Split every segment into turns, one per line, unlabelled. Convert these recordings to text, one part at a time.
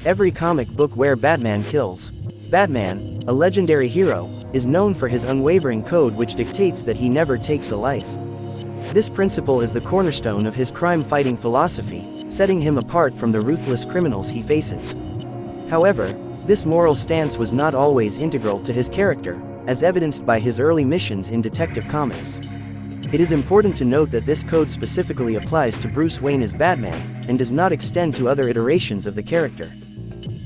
Every comic book where Batman kills. Batman, a legendary hero, is known for his unwavering code which dictates that he never takes a life. This principle is the cornerstone of his crime-fighting philosophy, setting him apart from the ruthless criminals he faces. However, this moral stance was not always integral to his character, as evidenced by his early missions in Detective Comics. It is important to note that this code specifically applies to Bruce Wayne as Batman, and does not extend to other iterations of the character.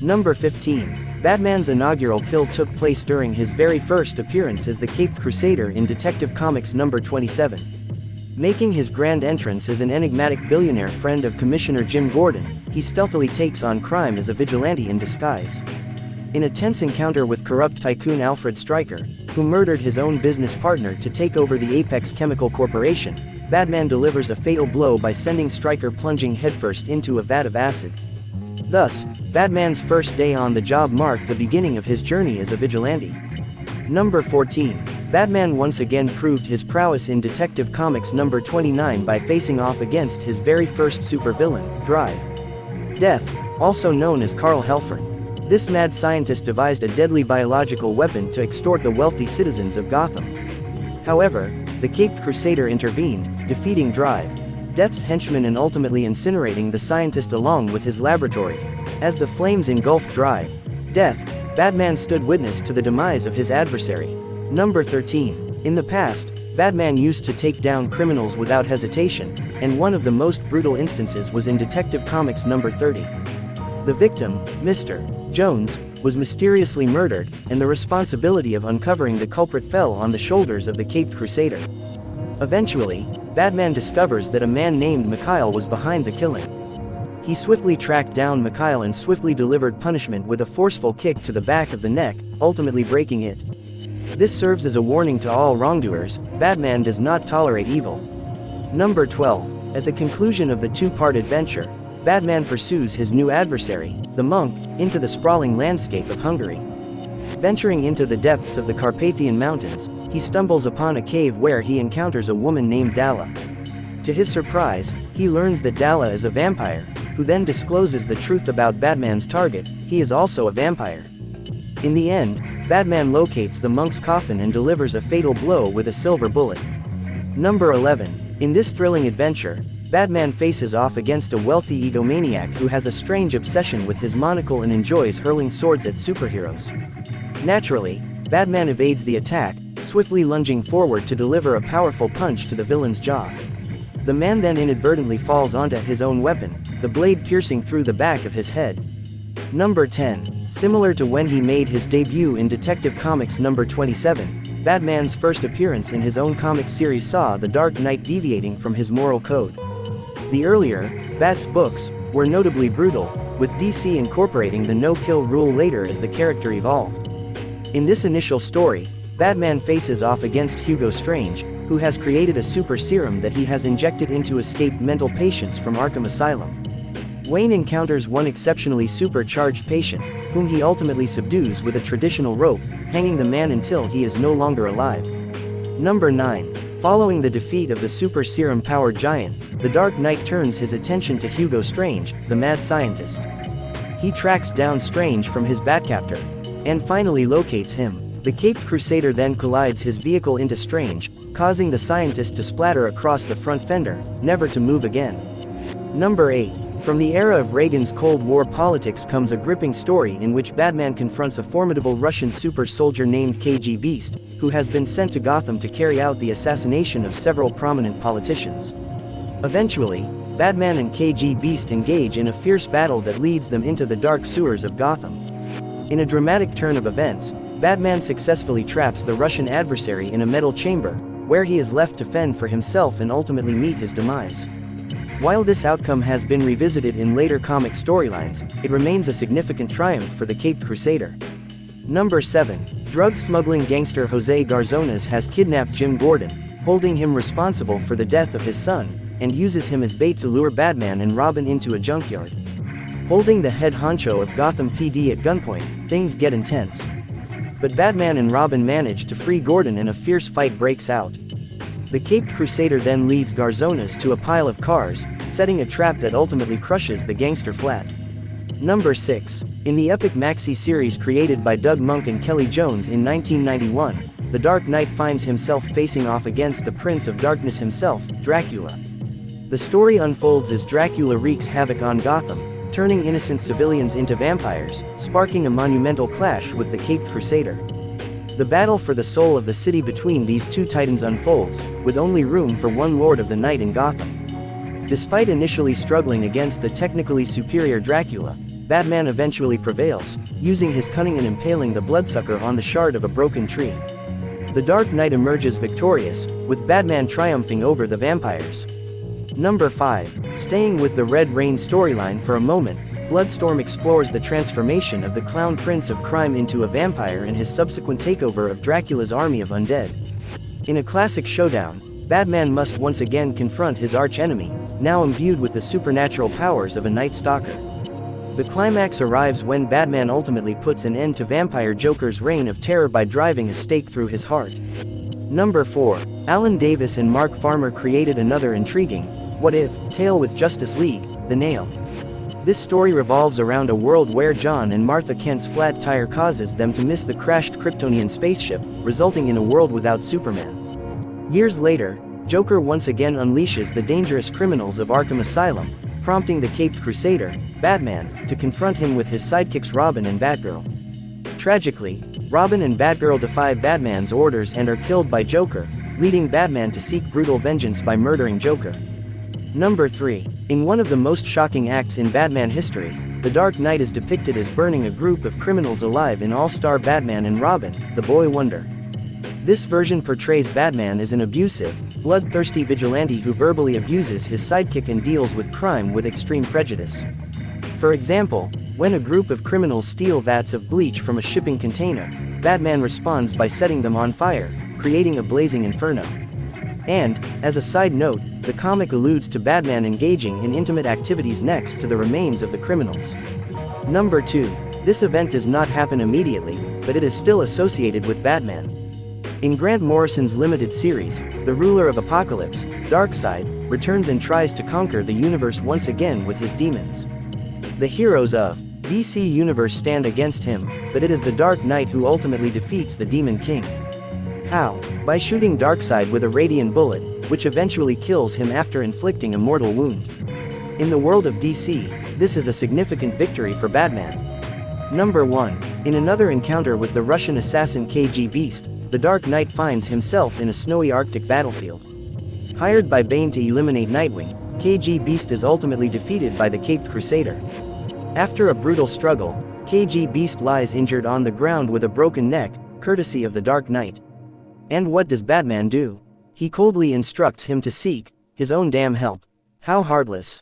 Number 15. Batman's inaugural kill took place during his very first appearance as the Caped Crusader in Detective Comics number 27. Making his grand entrance as an enigmatic billionaire friend of Commissioner Jim Gordon, he stealthily takes on crime as a vigilante in disguise. In a tense encounter with corrupt tycoon Alfred Stryker, who murdered his own business partner to take over the Apex Chemical Corporation, Batman delivers a fatal blow by sending Stryker plunging headfirst into a vat of acid. Thus, Batman's first day on the job marked the beginning of his journey as a vigilante. Number 14. Batman once again proved his prowess in Detective Comics number 29 by facing off against his very first supervillain, Drive. Death, also known as Carl Helford. This mad scientist devised a deadly biological weapon to extort the wealthy citizens of Gotham. However, the Caped Crusader intervened, defeating Drive, Death's henchman, and ultimately incinerating the scientist along with his laboratory. As the flames engulfed Drive, Death, Batman stood witness to the demise of his adversary. Number 13. In the past, Batman used to take down criminals without hesitation, and one of the most brutal instances was in Detective Comics number 30. The victim, Mr. Jones, was mysteriously murdered, and the responsibility of uncovering the culprit fell on the shoulders of the Caped Crusader. Eventually, Batman discovers that a man named Mikhail was behind the killing. He swiftly tracked down Mikhail and swiftly delivered punishment with a forceful kick to the back of the neck, ultimately breaking it. This serves as a warning to all wrongdoers: Batman does not tolerate evil. Number 12. At the conclusion of the two-part adventure, Batman pursues his new adversary, the Monk, into the sprawling landscape of Hungary. Venturing into the depths of the Carpathian Mountains, he stumbles upon a cave where he encounters a woman named Dala. To his surprise, he learns that Dala is a vampire, who then discloses the truth about Batman's target: he is also a vampire. In the end, Batman locates the monk's coffin and delivers a fatal blow with a silver bullet. Number 11. In this thrilling adventure, Batman faces off against a wealthy egomaniac who has a strange obsession with his monocle and enjoys hurling swords at superheroes. Naturally, Batman evades the attack, swiftly lunging forward to deliver a powerful punch to the villain's jaw. The man then inadvertently falls onto his own weapon, the blade piercing through the back of his head. Number 10. Similar to when he made his debut in Detective Comics number 27, Batman's first appearance in his own comic series saw the Dark Knight deviating from his moral code. The earlier, Bat's books, were notably brutal, with DC incorporating the no-kill rule later as the character evolved. In this initial story, Batman faces off against Hugo Strange, who has created a super serum that he has injected into escaped mental patients from Arkham Asylum. Wayne encounters one exceptionally supercharged patient, whom he ultimately subdues with a traditional rope, hanging the man until he is no longer alive. Number 9. Following the defeat of the super serum-powered giant, the Dark Knight turns his attention to Hugo Strange, the mad scientist. He tracks down Strange from his Batcaptor, and finally locates him. The Caped Crusader then collides his vehicle into Strange, causing the scientist to splatter across the front fender, never to move again. Number 8. From the era of Reagan's Cold War politics comes a gripping story in which Batman confronts a formidable Russian super soldier named KG Beast, who has been sent to Gotham to carry out the assassination of several prominent politicians. Eventually, Batman and KG Beast engage in a fierce battle that leads them into the dark sewers of Gotham. In a dramatic turn of events, Batman successfully traps the Russian adversary in a metal chamber, where he is left to fend for himself and ultimately meet his demise. While this outcome has been revisited in later comic storylines, it remains a significant triumph for the Caped Crusader. Number 7. Drug-smuggling gangster Jose Garzonas has kidnapped Jim Gordon, holding him responsible for the death of his son, and uses him as bait to lure Batman and Robin into a junkyard. Holding the head honcho of Gotham PD at gunpoint, things get intense. But Batman and Robin manage to free Gordon and a fierce fight breaks out. The Caped Crusader then leads Garzonas to a pile of cars, setting a trap that ultimately crushes the gangster flat. Number 6. In the epic maxi series created by Doug Monk and Kelly Jones in 1991, the Dark Knight finds himself facing off against the Prince of Darkness himself, Dracula. The story unfolds as Dracula wreaks havoc on Gotham, turning innocent civilians into vampires, sparking a monumental clash with the Caped Crusader. The battle for the soul of the city between these two titans unfolds, with only room for one Lord of the Night in Gotham. Despite initially struggling against the technically superior Dracula, Batman eventually prevails, using his cunning and impaling the bloodsucker on the shard of a broken tree. The Dark Knight emerges victorious, with Batman triumphing over the vampires. Number 5. Staying with the Red Rain storyline for a moment, Bloodstorm explores the transformation of the Clown Prince of Crime into a vampire and his subsequent takeover of Dracula's army of undead. In a classic showdown, Batman must once again confront his arch-enemy, now imbued with the supernatural powers of a Night Stalker. The climax arrives when Batman ultimately puts an end to Vampire Joker's reign of terror by driving a stake through his heart. Number 4. Alan Davis and Mark Farmer created another intriguing what-if tale with Justice League, The Nail. This story revolves around a world where John and Martha Kent's flat tire causes them to miss the crashed Kryptonian spaceship, resulting in a world without Superman. Years later, Joker once again unleashes the dangerous criminals of Arkham Asylum, prompting the Caped Crusader, Batman, to confront him with his sidekicks Robin and Batgirl. Tragically, Robin and Batgirl defy Batman's orders and are killed by Joker, leading Batman to seek brutal vengeance by murdering Joker. Number 3. In one of the most shocking acts in Batman history, the Dark Knight is depicted as burning a group of criminals alive in All-Star Batman and Robin, the Boy Wonder. This version portrays Batman as an abusive, bloodthirsty vigilante who verbally abuses his sidekick and deals with crime with extreme prejudice. For example, when a group of criminals steal vats of bleach from a shipping container, Batman responds by setting them on fire, creating a blazing inferno. And, as a side note, the comic alludes to Batman engaging in intimate activities next to the remains of the criminals. Number 2. This event does not happen immediately, but it is still associated with Batman. In Grant Morrison's limited series, the ruler of Apocalypse, Darkseid, returns and tries to conquer the universe once again with his demons. The heroes of DC Universe stand against him, but it is the Dark Knight who ultimately defeats the Demon King. How? By shooting Darkseid with a radiant bullet, which eventually kills him after inflicting a mortal wound. In the world of DC, this is a significant victory for Batman. Number 1. In another encounter with the Russian assassin KG Beast, the Dark Knight finds himself in a snowy Arctic battlefield. Hired by Bane to eliminate Nightwing, KG Beast is ultimately defeated by the Caped Crusader. After a brutal struggle, KG Beast lies injured on the ground with a broken neck, courtesy of the Dark Knight. And what does Batman do? He coldly instructs him to seek his own damn help. How heartless.